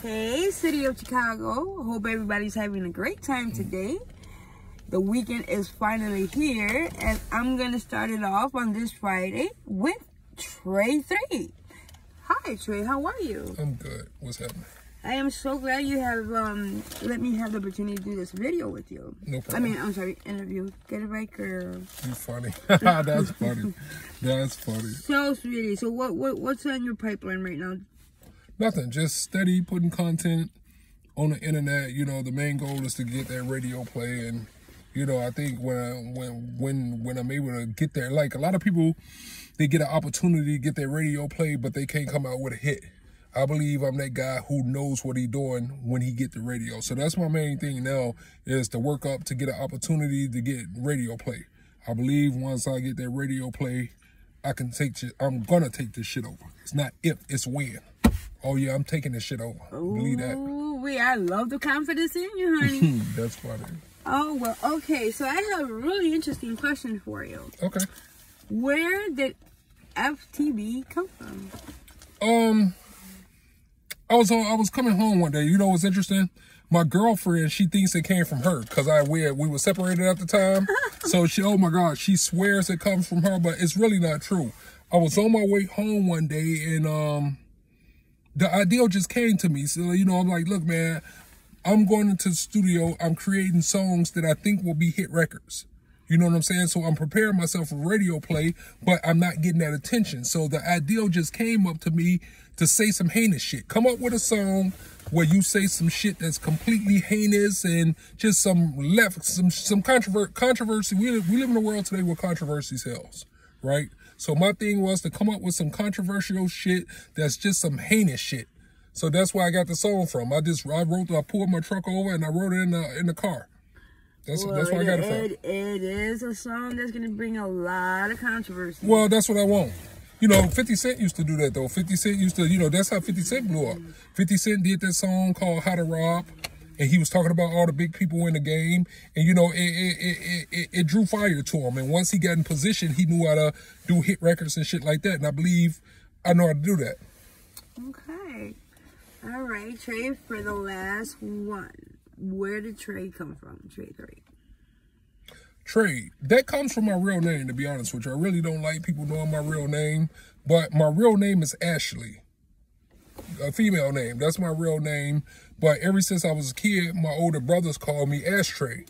Hey, City of Chicago. Hope everybody's having a great time today. The weekend is finally here, and I'm going to start it off on this Friday with Trey 3. Hi, Trey. How are you? I'm good. What's happening? I am so glad you have let me have the opportunity to do this video with you. No problem. I mean, I'm sorry, interview. Get it right, girl. You funny. That's funny. That's funny. So, sweetie. So, what's on your pipeline right now? Nothing. Just steady putting content on the internet. You know, the main goal is to get that radio play, and you know, I think when I'm able to get there, like a lot of people, they get an opportunity to get their radio play, but they can't come out with a hit. I believe I'm that guy who knows what he's doing when he get the radio. So that's my main thing now, is to work up to get an opportunity to get radio play. I believe once I get that radio play, I can I'm gonna take this shit over. It's not if, it's when. Oh yeah, I'm taking this shit over. Believe that. Ooh, I love the confidence in you, honey. That's funny. Oh, well, okay. So I have a really interesting question for you. Okay. Where did FTB come from? I was coming home one day. You know what's interesting? My girlfriend, she thinks it came from her because we were separated at the time. So oh my God, she swears it comes from her, but it's really not true. I was on my way home one day, and the idea just came to me. So, you know, I'm like, look, man, I'm going into the studio. I'm creating songs that I think will be hit records. You know what I'm saying? So I'm preparing myself for radio play, but I'm not getting that attention. So the idea just came up to me to say some heinous shit. Come up with a song where you say some shit that's completely heinous and just some controversy. We live in a world today where controversy sells, right? So my thing was to come up with some controversial shit that's just some heinous shit. So that's where I got the song from. I pulled my truck over and I wrote it in the car. That's where I got it from. It is a song that's going to bring a lot of controversy. Well, that's what I want. You know, 50 Cent used to do that, though. 50 Cent used to, you know, that's how 50 Cent blew up. 50 Cent did that song called How to Rob, and he was talking about all the big people in the game, and, you know, it drew fire to him. And once he got in position, he knew how to do hit records and shit like that, and I believe I know how to do that. Okay. All right, Trey, for the last one. Where did Trey come from? Trey 3. Trey, that comes from my real name, to be honest with you. I really don't like people knowing my real name, but my real name is Ashley, a female name. That's my real name, but ever since I was a kid, my older brothers called me Ashtray.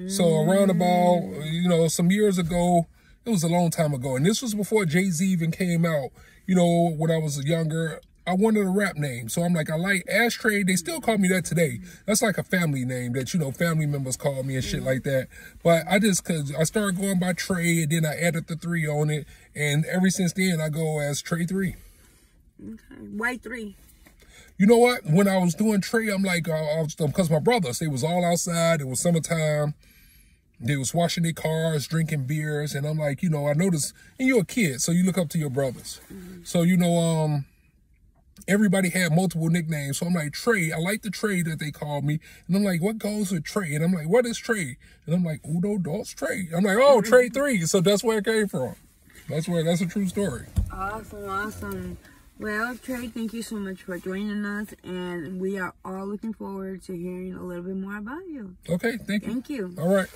So around about, you know, some years ago, it was a long time ago, and this was before Jay-Z even came out, you know, when I was younger, I wanted a rap name. So I'm like, I like Ashtray. They still call me that today. That's like a family name that, you know, family members call me and shit like that. But cause I started going by Trey, and then I added the 3 on it. And ever since then, I go as Trey 3. Okay. Why 3? You know what? When I was doing Trey, I'm like, because my brothers, they was all outside. It was summertime. They was washing their cars, drinking beers. And I'm like, you know, I noticed, and you're a kid, so you look up to your brothers. So, you know, everybody had multiple nicknames. So I'm like, Trey, I like the Trey that they called me. And I'm like, what goes with Trey? And I'm like, what is Trey? And I'm like, Udo Dos Trey. I'm like, oh, Trey 3. So that's where it came from. That's a true story. Awesome, awesome. Well, Trey, thank you so much for joining us. And we are all looking forward to hearing a little bit more about you. Okay, thank you. Thank you. All right.